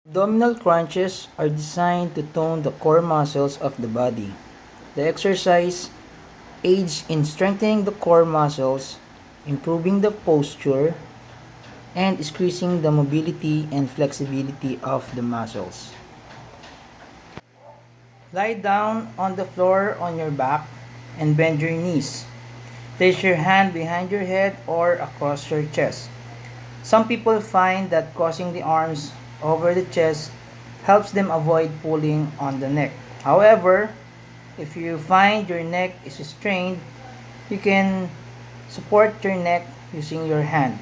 Abdominal crunches are designed to tone the core muscles of the body. The exercise aids in strengthening the core muscles, improving the posture, and increasing the mobility and flexibility of the muscles. Lie down on the floor on your back and bend your knees. Place your hand behind your head or across your chest. Some people find that crossing the arms over the chest helps them avoid pulling on the neck. However, if you find your neck is strained, you can support your neck using your hand.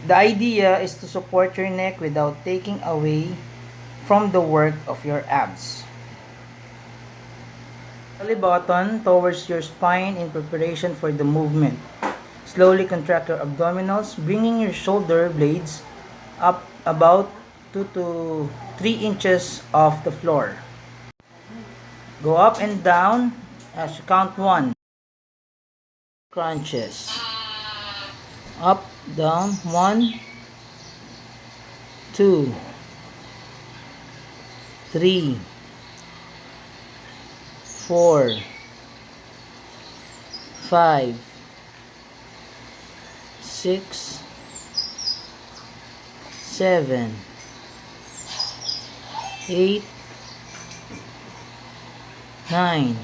The idea is to support your neck without taking away from the work of your abs. Belly button towards your spine in preparation for the movement. Slowly contract your abdominals, bringing your shoulder blades up about 2 to 3 inches off the floor. Go up and down as you count 1. Crunches. Up, down, 1, 2, 3, 4, 5, 6, 7, 8, 9,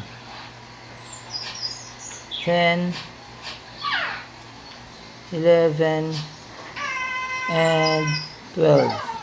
10, 11, and 12.